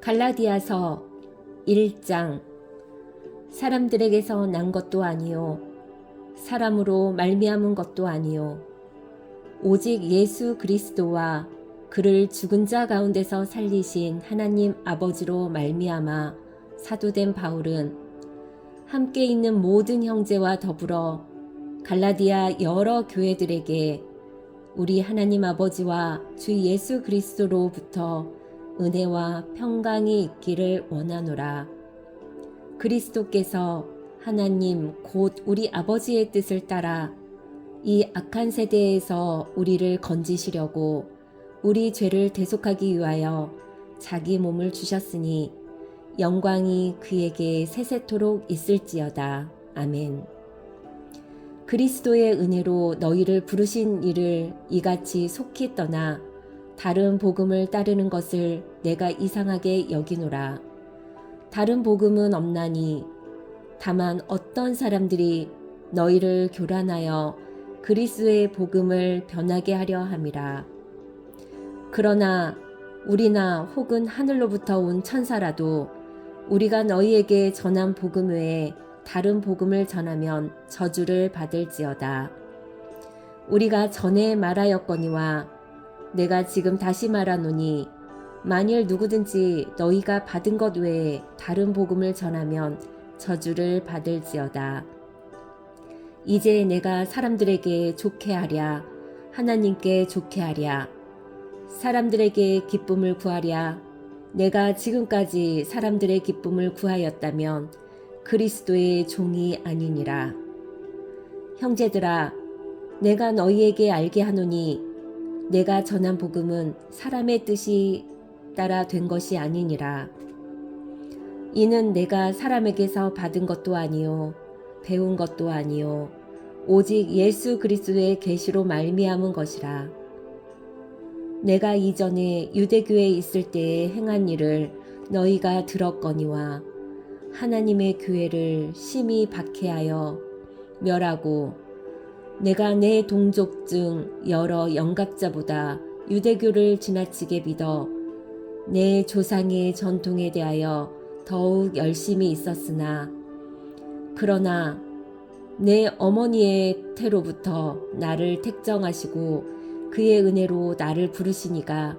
갈라디아서 1장. 사람들에게서 난 것도 아니요 사람으로 말미암은 것도 아니요 오직 예수 그리스도와 그를 죽은 자 가운데서 살리신 하나님 아버지로 말미암아 사도된 바울은 함께 있는 모든 형제와 더불어 갈라디아 여러 교회들에게 우리 하나님 아버지와 주 예수 그리스도로부터 은혜와 평강이 있기를 원하노라. 그리스도께서 하나님 곧 우리 아버지의 뜻을 따라 이 악한 세대에서 우리를 건지시려고 우리 죄를 대속하기 위하여 자기 몸을 주셨으니 영광이 그에게 세세토록 있을지어다. 아멘. 그리스도의 은혜로 너희를 부르신 이를 이같이 속히 떠나 다른 복음을 따르는 것을 내가 이상하게 여기노라. 다른 복음은 없나니 다만 어떤 사람들이 너희를 교란하여 그리스도의 복음을 변하게 하려 함이라. 그러나 우리나 혹은 하늘로부터 온 천사라도 우리가 너희에게 전한 복음 외에 다른 복음을 전하면 저주를 받을지어다. 우리가 전에 말하였거니와 내가 지금 다시 말하노니 만일 누구든지 너희가 받은 것 외에 다른 복음을 전하면 저주를 받을지어다. 이제 내가 사람들에게 좋게 하랴 하나님께 좋게 하랴 사람들에게 기쁨을 구하랴 내가 지금까지 사람들의 기쁨을 구하였다면 그리스도의 종이 아니니라. 형제들아, 내가 너희에게 알게 하노니 내가 전한 복음은 사람의 뜻이 따라 된 것이 아니니라. 이는 내가 사람에게서 받은 것도 아니요 배운 것도 아니요 오직 예수 그리스도의 계시로 말미암은 것이라. 내가 이전에 유대교에 있을 때에 행한 일을 너희가 들었거니와 하나님의 교회를 심히 박해하여 멸하고 내가 내 동족 중 여러 영각자보다 유대교를 지나치게 믿어 내 조상의 전통에 대하여 더욱 열심히 있었으나 그러나 내 어머니의 태로부터 나를 택정하시고 그의 은혜로 나를 부르시니가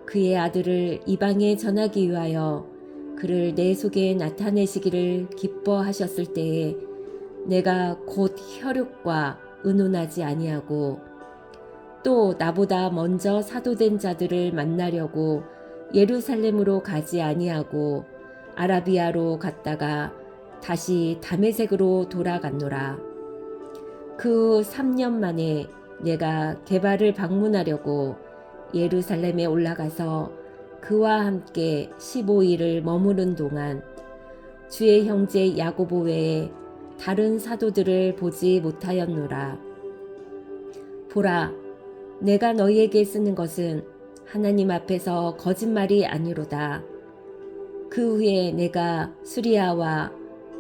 그의 아들을 이방에 전하기 위하여 그를 내 속에 나타내시기를 기뻐하셨을 때에 내가 곧 혈육과 의논하지 아니하고 또 나보다 먼저 사도된 자들을 만나려고 예루살렘으로 가지 아니하고 아라비아로 갔다가 다시 다메섹으로 돌아갔노라. 그 후 3년 만에 내가 게바를 방문하려고 예루살렘에 올라가서 그와 함께 15일을 머무른 동안 주의 형제 야고보 외에 다른 사도들을 보지 못하였노라. 보라, 내가 너희에게 쓰는 것은 하나님 앞에서 거짓말이 아니로다. 그 후에 내가 수리아와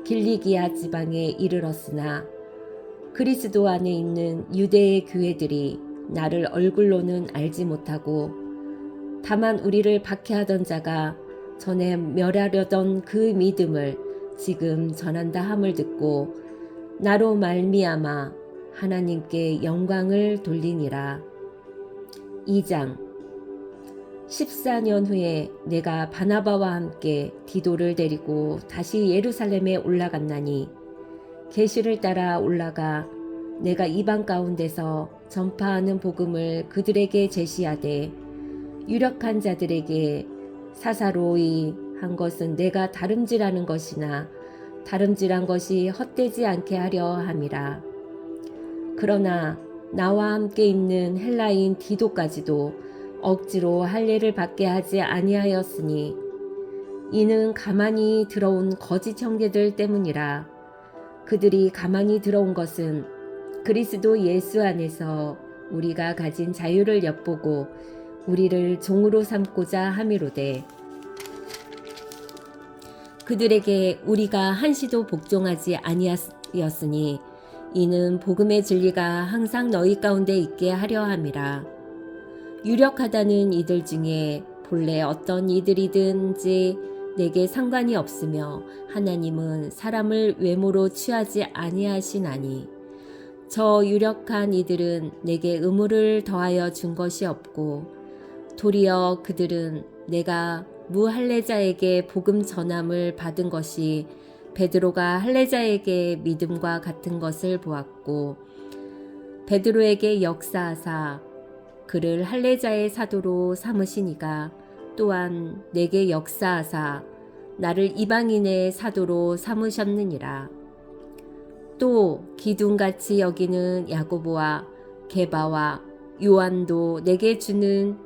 길리기아 지방에 이르렀으나 그리스도 안에 있는 유대의 교회들이 나를 얼굴로는 알지 못하고 다만 우리를 박해하던 자가 전에 멸하려던 그 믿음을 지금 전한다 함을 듣고 나로 말미암아 하나님께 영광을 돌리니라. 2장. 14년 후에 내가 바나바와 함께 디도를 데리고 다시 예루살렘에 올라갔나니 계시를 따라 올라가 내가 이방 가운데서 전파하는 복음을 그들에게 제시하되 유력한 자들에게 사사로이 한 것은 내가 다름질하는 것이나 다름질한 것이 헛되지 않게 하려 함이라. 그러나 나와 함께 있는 헬라인 디도까지도 억지로 할례를 받게 하지 아니하였으니 이는 가만히 들어온 거짓 형제들 때문이라. 그들이 가만히 들어온 것은 그리스도 예수 안에서 우리가 가진 자유를 엿보고 우리를 종으로 삼고자 함이로되 그들에게 우리가 한시도 복종하지 아니하였으니 이는 복음의 진리가 항상 너희 가운데 있게 하려 함이라. 유력하다는 이들 중에 본래 어떤 이들이든지 내게 상관이 없으며 하나님은 사람을 외모로 취하지 아니하시나니 저 유력한 이들은 내게 의무를 더하여 준 것이 없고 도리어 그들은 내가 무할례자에게 복음 전함을 받은 것이 베드로가 할례자에게 믿음과 같은 것을 보았고 베드로에게 역사하사 그를 할례자의 사도로 삼으시니가 또한 내게 역사하사 나를 이방인의 사도로 삼으셨느니라. 또 기둥같이 여기는 야고보와 게바와 요한도 내게 주는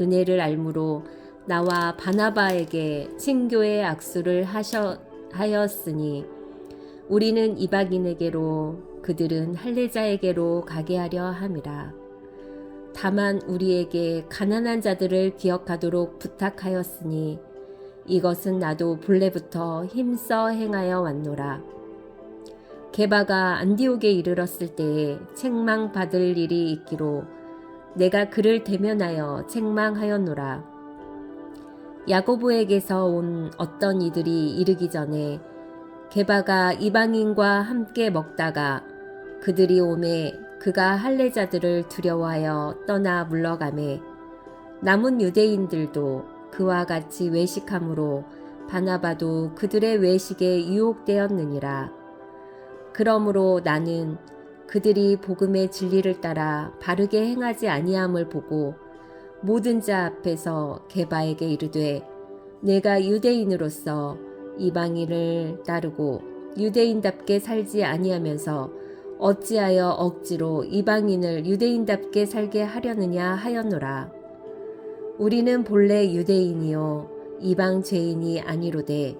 은혜를 알므로 나와 바나바에게 친교의 악수를 하였으니 우리는 이방인에게로 그들은 할례자에게로 가게 하려 함이라. 다만 우리에게 가난한 자들을 기억하도록 부탁하였으니 이것은 나도 본래부터 힘써 행하여 왔노라. 게바가 안디옥에 이르렀을 때에 책망받을 일이 있기로 내가 그를 대면하여 책망하였노라. 야고보에게서 온 어떤 이들이 이르기 전에 게바가 이방인과 함께 먹다가 그들이 오매 그가 할례자들을 두려워하여 떠나 물러가매 남은 유대인들도 그와 같이 외식함으로 바나바도 그들의 외식에 유혹되었느니라. 그러므로 나는 그들이 복음의 진리를 따라 바르게 행하지 아니함을 보고 모든 자 앞에서 게바에게 이르되 내가 유대인으로서 이방인을 따르고 유대인답게 살지 아니하면서 어찌하여 억지로 이방인을 유대인답게 살게 하려느냐 하였노라. 우리는 본래 유대인이요 이방 죄인이 아니로되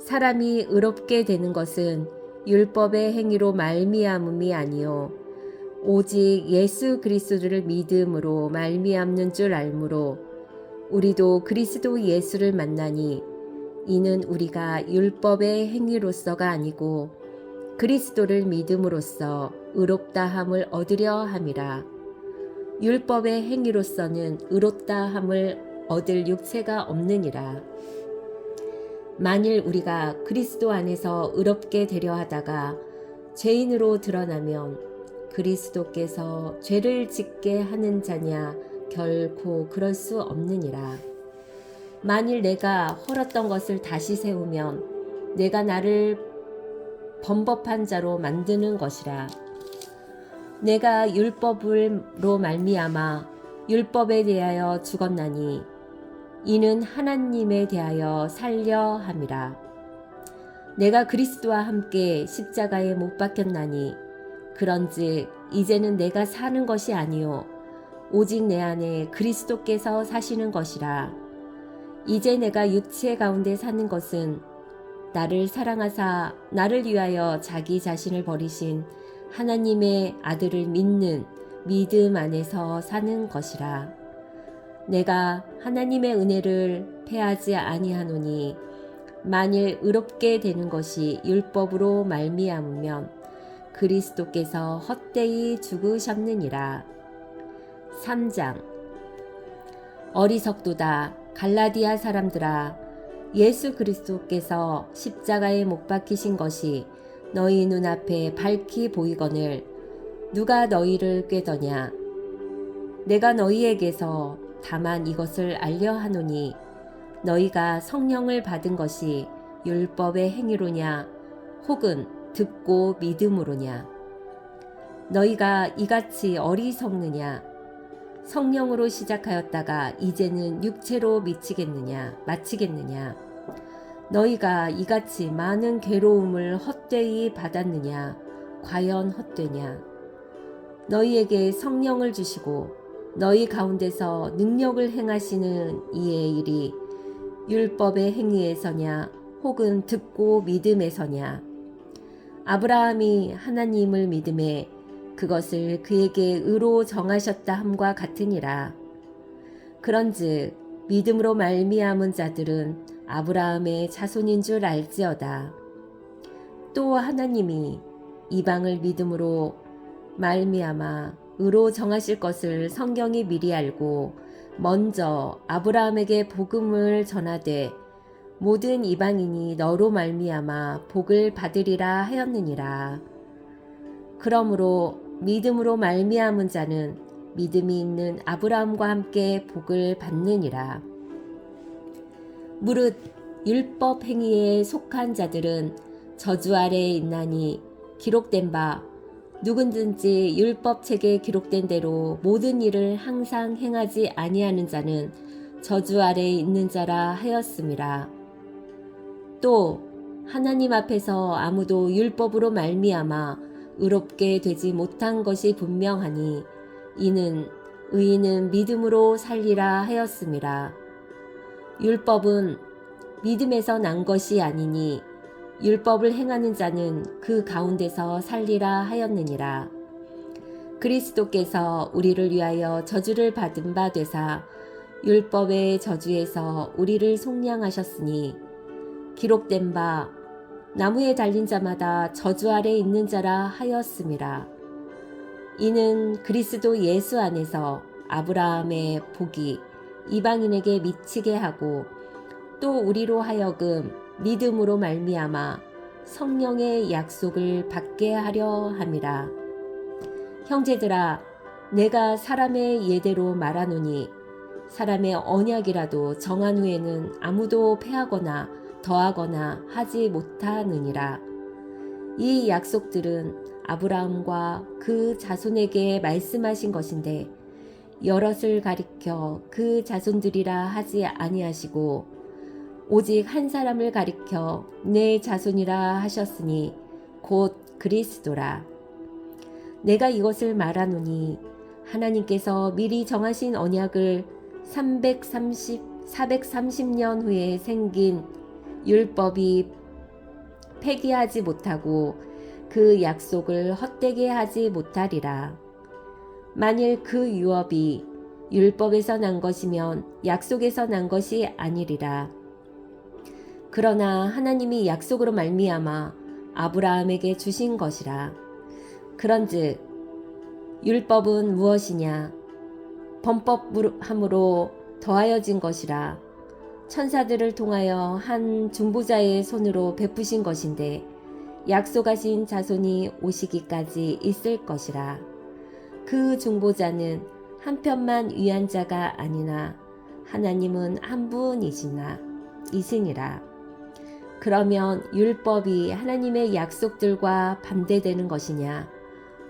사람이 의롭게 되는 것은 율법의 행위로 말미암음이 아니요 오직 예수 그리스도를 믿음으로 말미암는 줄 알므로 우리도 그리스도 예수를 만나니 이는 우리가 율법의 행위로서가 아니고 그리스도를 믿음으로써 의롭다함을 얻으려 함이라. 율법의 행위로서는 의롭다함을 얻을 육체가 없느니라. 만일 우리가 그리스도 안에서 의롭게 되려 하다가 죄인으로 드러나면 그리스도께서 죄를 짓게 하는 자냐 결코 그럴 수 없느니라. 만일 내가 헐었던 것을 다시 세우면 내가 나를 범법한 자로 만드는 것이라. 내가 율법으로 말미암아 율법에 대하여 죽었나니 이는 하나님에 대하여 살려 함이라. 내가 그리스도와 함께 십자가에 못 박혔나니 그런즉 이제는 내가 사는 것이 아니요 오직 내 안에 그리스도께서 사시는 것이라. 이제 내가 육체 가운데 사는 것은 나를 사랑하사 나를 위하여 자기 자신을 버리신 하나님의 아들을 믿는 믿음 안에서 사는 것이라. 내가 하나님의 은혜를 패하지 아니하노니 만일 의롭게 되는 것이 율법으로 말미암으면 그리스도께서 헛되이 죽으셨느니라. 3장 어리석도다 갈라디아 사람들아 예수 그리스도께서 십자가에 못 박히신 것이 너희 눈앞에 밝히 보이거늘 누가 너희를 꾀더냐. 내가 너희에게서 다만 이것을 알려 하노니 너희가 성령을 받은 것이 율법의 행위로냐 혹은 듣고 믿음으로냐. 너희가 이같이 어리석느냐. 성령으로 시작하였다가 이제는 육체로 마치겠느냐. 너희가 이같이 많은 괴로움을 헛되이 받았느냐. 과연 헛되냐. 너희에게 성령을 주시고 너희 가운데서 능력을 행하시는 이의 일이 율법의 행위에서냐 혹은 듣고 믿음에서냐. 아브라함이 하나님을 믿음에 그것을 그에게 의로 정하셨다 함과 같으니라. 그런즉 믿음으로 말미암은 자들은 아브라함의 자손인 줄 알지어다. 또 하나님이 이방을 믿음으로 말미암아 의로 정하실 것을 성경이 미리 알고 먼저 아브라함에게 복음을 전하되 모든 이방인이 너로 말미암아 복을 받으리라 하였느니라. 그러므로 믿음으로 말미암은 자는 믿음이 있는 아브라함과 함께 복을 받느니라. 무릇 율법 행위에 속한 자들은 저주 아래에 있나니 기록된 바 누구든지 율법책에 기록된 대로 모든 일을 항상 행하지 아니하는 자는 저주 아래에 있는 자라 하였음이라. 또 하나님 앞에서 아무도 율법으로 말미암아 의롭게 되지 못한 것이 분명하니 이는 의인은 믿음으로 살리라 하였음이라. 율법은 믿음에서 난 것이 아니니 율법을 행하는 자는 그 가운데서 살리라 하였느니라. 그리스도께서 우리를 위하여 저주를 받은 바 되사 율법의 저주에서 우리를 속량하셨으니 기록된 바 나무에 달린 자마다 저주 아래 있는 자라 하였음이라. 이는 그리스도 예수 안에서 아브라함의 복이 이방인에게 미치게 하고 또 우리로 하여금 믿음으로 말미암아 성령의 약속을 받게 하려 함이라. 형제들아, 내가 사람의 예대로 말하노니 사람의 언약이라도 정한 후에는 아무도 패하거나 더하거나 하지 못하느니라. 이 약속들은 아브라함과 그 자손에게 말씀하신 것인데 여럿을 가리켜 그 자손들이라 하지 아니하시고 오직 한 사람을 가리켜 내 자손이라 하셨으니 곧 그리스도라. 내가 이것을 말하노니 하나님께서 미리 정하신 언약을 430년 후에 생긴 율법이 폐기하지 못하고 그 약속을 헛되게 하지 못하리라. 만일 그 유업이 율법에서 난 것이면 약속에서 난 것이 아니리라. 그러나 하나님이 약속으로 말미암아 아브라함에게 주신 것이라. 그런즉 율법은 무엇이냐? 범법함으로 더하여진 것이라. 천사들을 통하여 한 중보자의 손으로 베푸신 것인데 약속하신 자손이 오시기까지 있을 것이라. 그 중보자는 한편만 위한 자가 아니나 하나님은 한 분이시니라. 그러면 율법이 하나님의 약속들과 반대되는 것이냐?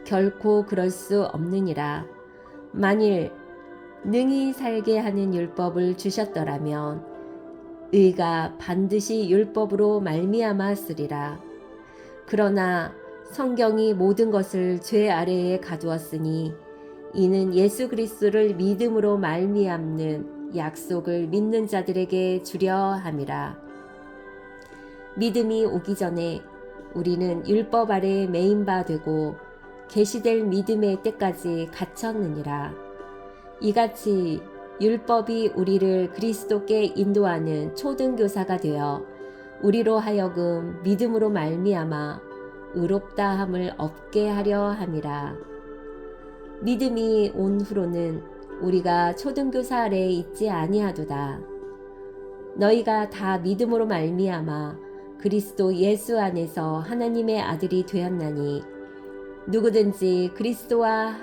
결코 그럴 수 없느니라. 만일 능히 살게 하는 율법을 주셨더라면 의가 반드시 율법으로 말미암았으리라. 그러나 성경이 모든 것을 죄 아래에 가두었으니 이는 예수 그리스도를 믿음으로 말미암는 약속을 믿는 자들에게 주려 함이라. 믿음이 오기 전에 우리는 율법 아래에 매인 바 되고 계시될 믿음의 때까지 갇혔느니라. 이같이 율법이 우리를 그리스도께 인도하는 초등교사가 되어 우리로 하여금 믿음으로 말미암아 의롭다함을 얻게 하려 함이라. 믿음이 온 후로는 우리가 초등교사 아래에 있지 아니하도다. 너희가 다 믿음으로 말미암아 그리스도 예수 안에서 하나님의 아들이 되었나니 누구든지 그리스도와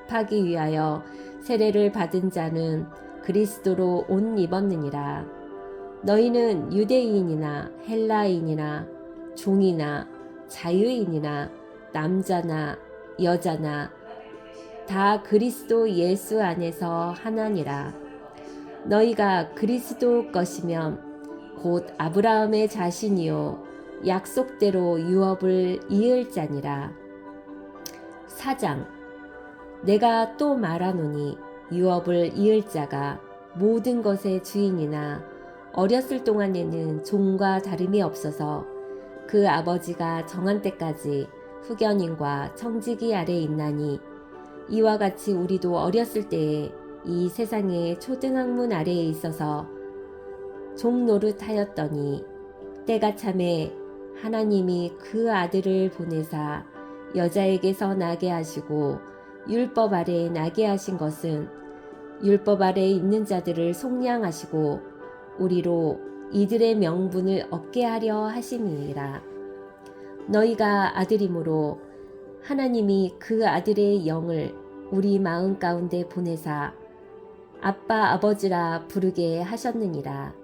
합하기 위하여 세례를 받은 자는 그리스도로 옷 입었느니라. 너희는 유대인이나 헬라인이나 종이나 자유인이나 남자나 여자나 다 그리스도 예수 안에서 하나니라. 너희가 그리스도 것이면 곧 아브라함의 자신이요 약속대로 유업을 이을 자니라. 4장. 내가 또 말하노니 유업을 이을 자가 모든 것의 주인이나 어렸을 동안에는 종과 다름이 없어서 그 아버지가 정한 때까지 후견인과 청지기 아래 있나니 이와 같이 우리도 어렸을 때에 이 세상의 초등학문 아래에 있어서 종 노릇하였더니 때가 참에 하나님이 그 아들을 보내사 여자에게서 나게 하시고 율법 아래 나게 하신 것은 율법 아래 있는 자들을 속량하시고 우리로 이들의 명분을 얻게 하려 하심이니라. 너희가 아들이므로 하나님이 그 아들의 영을 우리 마음 가운데 보내사 아빠 아버지라 부르게 하셨느니라.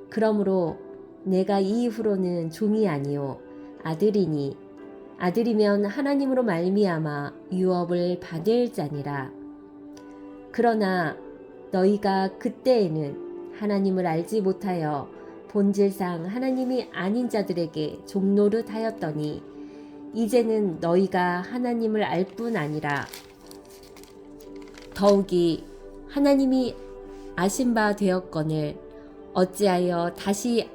그러므로 내가 이후로는 종이 아니요 아들이니 아들이면 하나님으로 말미암아 유업을 받을 자니라. 그러나 너희가 그때에는 하나님을 알지 못하여 본질상 하나님이 아닌 자들에게 종노릇 하였더니 이제는 너희가 하나님을 알 뿐 아니라 더욱이 하나님이 아신 바 되었거늘 어찌하여 다시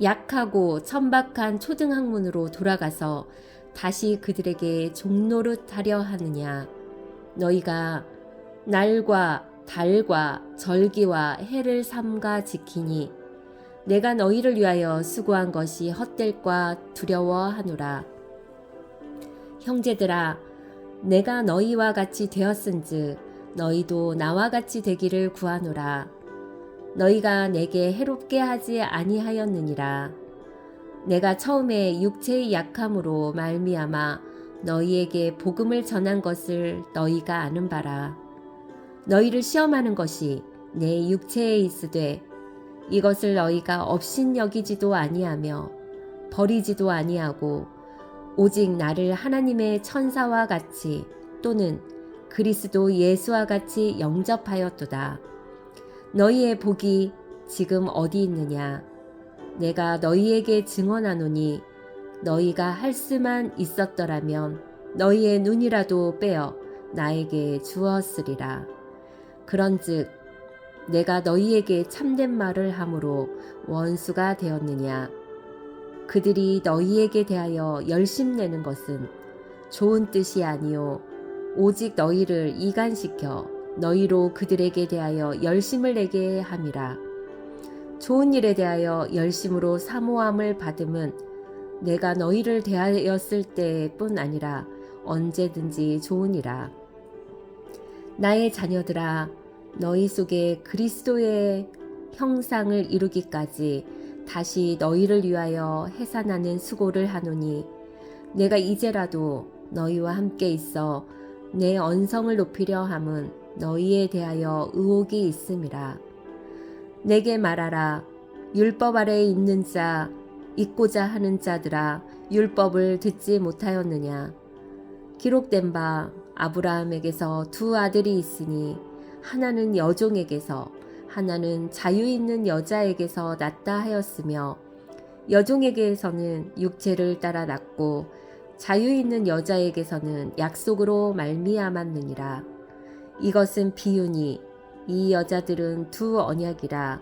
약하고 천박한 초등학문으로 돌아가서 다시 그들에게 종노릇 하려 하느냐. 너희가 날과 달과 절기와 해를 삼가 지키니 내가 너희를 위하여 수고한 것이 헛될까 두려워하노라. 형제들아, 내가 너희와 같이 되었은즉 너희도 나와 같이 되기를 구하노라. 너희가 내게 해롭게 하지 아니하였느니라. 내가 처음에 육체의 약함으로 말미암아 너희에게 복음을 전한 것을 너희가 아는 바라. 너희를 시험하는 것이 내 육체에 있으되 이것을 너희가 업신여기지도 아니하며 버리지도 아니하고 오직 나를 하나님의 천사와 같이 또는 그리스도 예수와 같이 영접하였도다. 너희의 복이 지금 어디 있느냐? 내가 너희에게 증언하노니 너희가 할 수만 있었더라면 너희의 눈이라도 빼어 나에게 주었으리라. 그런즉 내가 너희에게 참된 말을 함으로 원수가 되었느냐? 그들이 너희에게 대하여 열심내는 것은 좋은 뜻이 아니요 오직 너희를 이간시켜 너희로 그들에게 대하여 열심을 내게 함이라. 좋은 일에 대하여 열심으로 사모함을 받음은 내가 너희를 대하였을 때뿐 아니라 언제든지 좋으니라. 나의 자녀들아, 너희 속에 그리스도의 형상을 이루기까지 다시 너희를 위하여 해산하는 수고를 하노니 내가 이제라도 너희와 함께 있어 내 언성을 높이려 함은 너희에 대하여 의혹이 있음이라. 내게 말하라. 율법 아래에 있는 자, 있고자 하는 자들아, 율법을 듣지 못하였느냐? 기록된 바 아브라함에게서 두 아들이 있으니 하나는 여종에게서 하나는 자유 있는 여자에게서 났다 하였으며 여종에게서는 육체를 따라 났고 자유 있는 여자에게서는 약속으로 말미암았느니라. 이것은 비유니 이 여자들은 두 언약이라.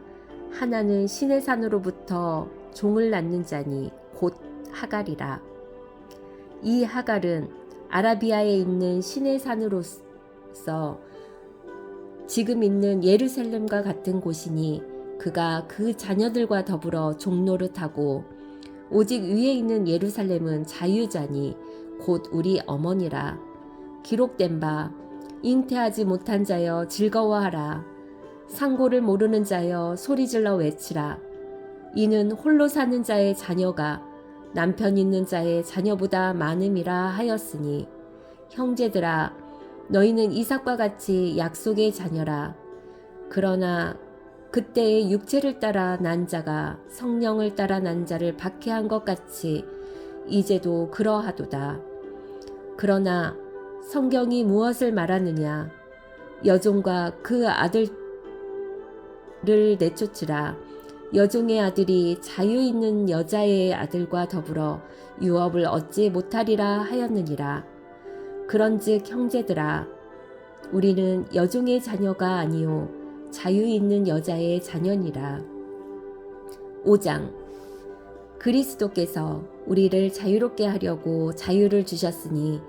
하나는 신의 산으로부터 종을 낳는 자니 곧 하갈이라. 이 하갈은 아라비아에 있는 신의 산으로서 지금 있는 예루살렘과 같은 곳이니 그가 그 자녀들과 더불어 종노릇하고 오직 위에 있는 예루살렘은 자유자니 곧 우리 어머니라. 기록된 바 잉태하지 못한 자여 즐거워하라. 상고를 모르는 자여 소리질러 외치라. 이는 홀로 사는 자의 자녀가 남편 있는 자의 자녀보다 많음이라 하였으니 형제들아, 너희는 이삭과 같이 약속의 자녀라. 그러나 그때의 육체를 따라 난 자가 성령을 따라 난 자를 박해한 것 같이 이제도 그러하도다. 그러나 성경이 무엇을 말하느냐? 여종과 그 아들을 내쫓으라. 여종의 아들이 자유 있는 여자의 아들과 더불어 유업을 얻지 못하리라 하였느니라. 그런즉 형제들아, 우리는 여종의 자녀가 아니요 자유 있는 여자의 자녀니라. 5장. 그리스도께서 우리를 자유롭게 하려고 자유를 주셨으니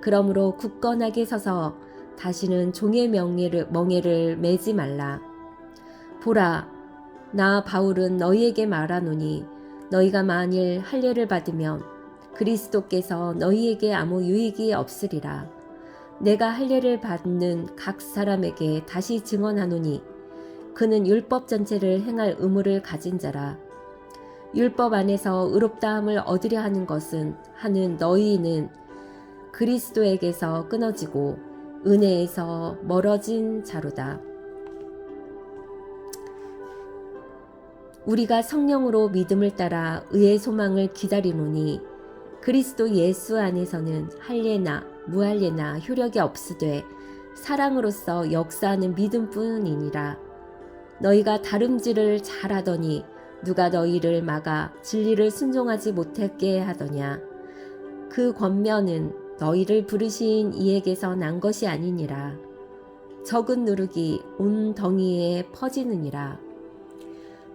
그러므로 굳건하게 서서 다시는 종의 멍에를 매지 말라. 보라, 나 바울은 너희에게 말하노니 너희가 만일 할례를 받으면 그리스도께서 너희에게 아무 유익이 없으리라. 내가 할례를 받는 각 사람에게 다시 증언하노니 그는 율법 전체를 행할 의무를 가진 자라. 율법 안에서 의롭다함을 얻으려 하는 것은 하는 너희는 그리스도에게서 끊어지고 은혜에서 멀어진 자로다. 우리가 성령으로 믿음을 따라 의의 소망을 기다리노니 그리스도 예수 안에서는 할례나 무할례나 효력이 없으되 사랑으로서 역사하는 믿음뿐이니라. 너희가 다름질을 잘하더니 누가 너희를 막아 진리를 순종하지 못하게 하더냐. 그 권면은 너희를 부르신 이에게서 난 것이 아니니라. 적은 누룩이 온 덩이에 퍼지느니라.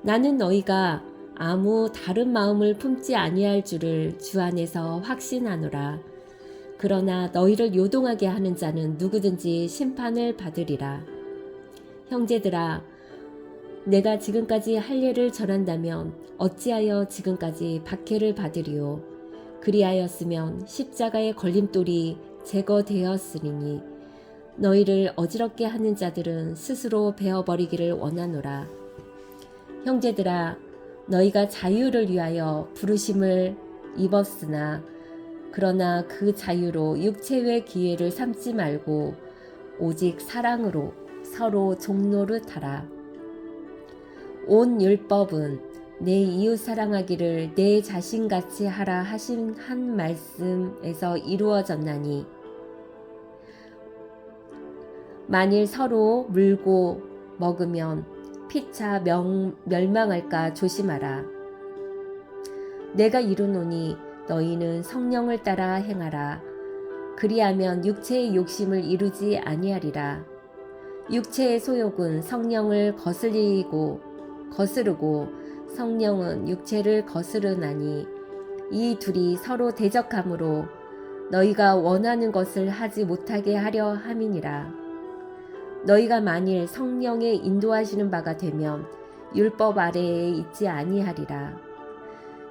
나는 너희가 아무 다른 마음을 품지 아니할 줄을 주 안에서 확신하노라. 그러나 너희를 요동하게 하는 자는 누구든지 심판을 받으리라. 형제들아, 내가 지금까지 할례를 전한다면 어찌하여 지금까지 박해를 받으리요. 그리하였으면 십자가의 걸림돌이 제거되었으리니 너희를 어지럽게 하는 자들은 스스로 베어버리기를 원하노라. 형제들아, 너희가 자유를 위하여 부르심을 입었으나 그러나 그 자유로 육체의 기회를 삼지 말고 오직 사랑으로 서로 종노릇하라. 온 율법은 내 이웃 사랑하기를 내 자신같이 하라 하신 한 말씀에서 이루어졌나니 만일 서로 물고 먹으면 피차 멸망할까 조심하라. 내가 이르노니 너희는 성령을 따라 행하라. 그리하면 육체의 욕심을 이루지 아니하리라. 육체의 소욕은 성령을 거스르고 성령은 육체를 거스르나니 이 둘이 서로 대적하므로 너희가 원하는 것을 하지 못하게 하려 함이니라. 너희가 만일 성령의 인도하시는 바가 되면 율법 아래에 있지 아니하리라.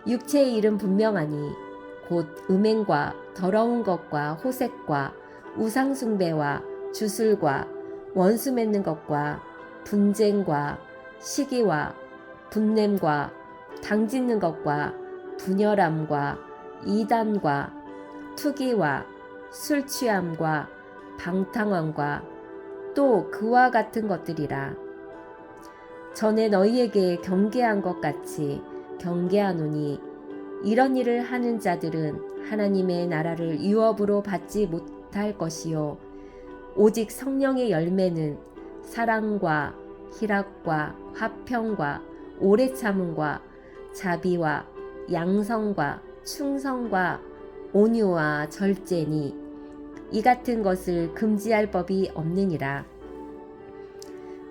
육체의 일은 분명하니 곧 음행과 더러운 것과 호색과 우상숭배와 주술과 원수 맺는 것과 분쟁과 시기와 분냄과 당짓는 것과 분열함과 이단과 투기와 술 취함과 방탕함과 또 그와 같은 것들이라. 전에 너희에게 경계한 것 같이 경계하노니 이런 일을 하는 자들은 하나님의 나라를 유업으로 받지 못할 것이요 오직 성령의 열매는 사랑과 희락과 화평과 오래 참음과 자비와 양성과 충성과 온유와 절제니 이 같은 것을 금지할 법이 없느니라.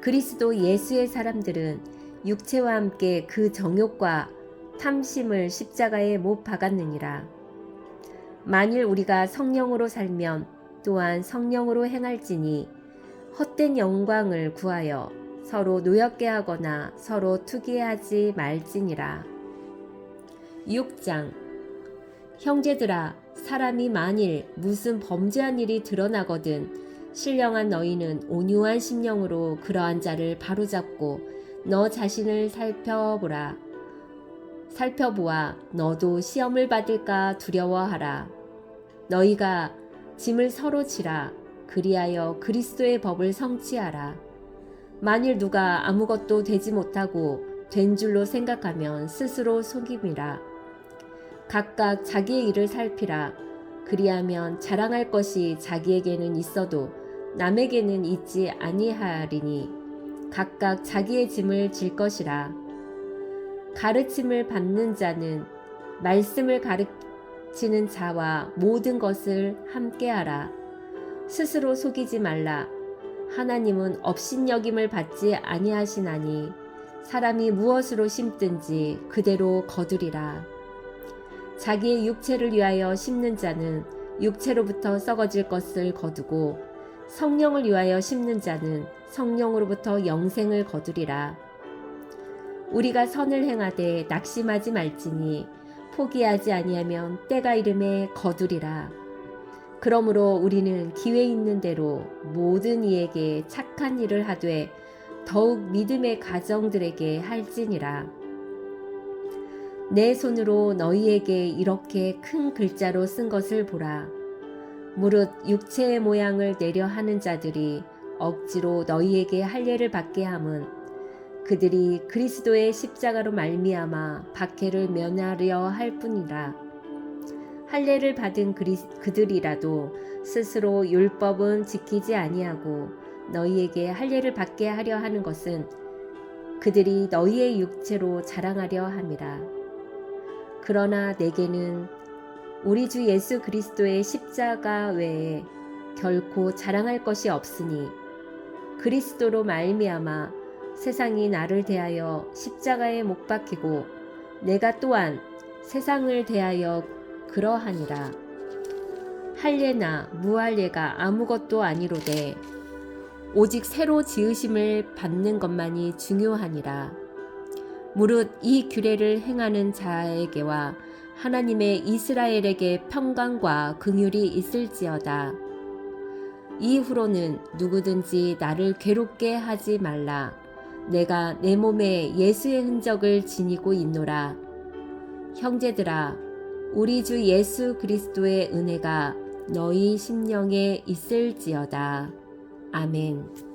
그리스도 예수의 사람들은 육체와 함께 그 정욕과 탐심을 십자가에 못 박았느니라. 만일 우리가 성령으로 살면 또한 성령으로 행할지니 헛된 영광을 구하여 서로 노엽게 하거나 서로 투기하지 말지니라. 6장. 형제들아, 사람이 만일 무슨 범죄한 일이 드러나거든 신령한 너희는 온유한 심령으로 그러한 자를 바로잡고 너 자신을 살펴보아 너도 시험을 받을까 두려워하라. 너희가 짐을 서로 지라. 그리하여 그리스도의 법을 성취하라. 만일 누가 아무것도 되지 못하고 된 줄로 생각하면 스스로 속임이라. 각각 자기의 일을 살피라. 그리하면 자랑할 것이 자기에게는 있어도 남에게는 있지 아니하리니 각각 자기의 짐을 질 것이라. 가르침을 받는 자는 말씀을 가르치는 자와 모든 것을 함께하라. 스스로 속이지 말라. 하나님은 업신여김을 받지 아니하시나니 사람이 무엇으로 심든지 그대로 거두리라. 자기의 육체를 위하여 심는 자는 육체로부터 썩어질 것을 거두고 성령을 위하여 심는 자는 성령으로부터 영생을 거두리라. 우리가 선을 행하되 낙심하지 말지니 포기하지 아니하면 때가 이름에 거두리라. 그러므로 우리는 기회 있는 대로 모든 이에게 착한 일을 하되 더욱 믿음의 가정들에게 할지니라. 내 손으로 너희에게 이렇게 큰 글자로 쓴 것을 보라. 무릇 육체의 모양을 내려 하는 자들이 억지로 너희에게 할례를 받게 함은 그들이 그리스도의 십자가로 말미암아 박해를 면하려 할 뿐이라. 할례를 받은 그들이라도 스스로 율법은 지키지 아니하고 너희에게 할례를 받게 하려 하는 것은 그들이 너희의 육체로 자랑하려 함이라. 그러나 내게는 우리 주 예수 그리스도의 십자가 외에 결코 자랑할 것이 없으니 그리스도로 말미암아 세상이 나를 대하여 십자가에 못 박히고 내가 또한 세상을 대하여 그러하니라. 할례나 무할례가 아무것도 아니로되 오직 새로 지으심을 받는 것만이 중요하니라. 무릇 이 규례를 행하는 자에게와 하나님의 이스라엘에게 평강과 긍휼이 있을지어다. 이후로는 누구든지 나를 괴롭게 하지 말라. 내가 내 몸에 예수의 흔적을 지니고 있노라. 형제들아, 우리 주 예수 그리스도의 은혜가 너희 심령에 있을지어다. 아멘.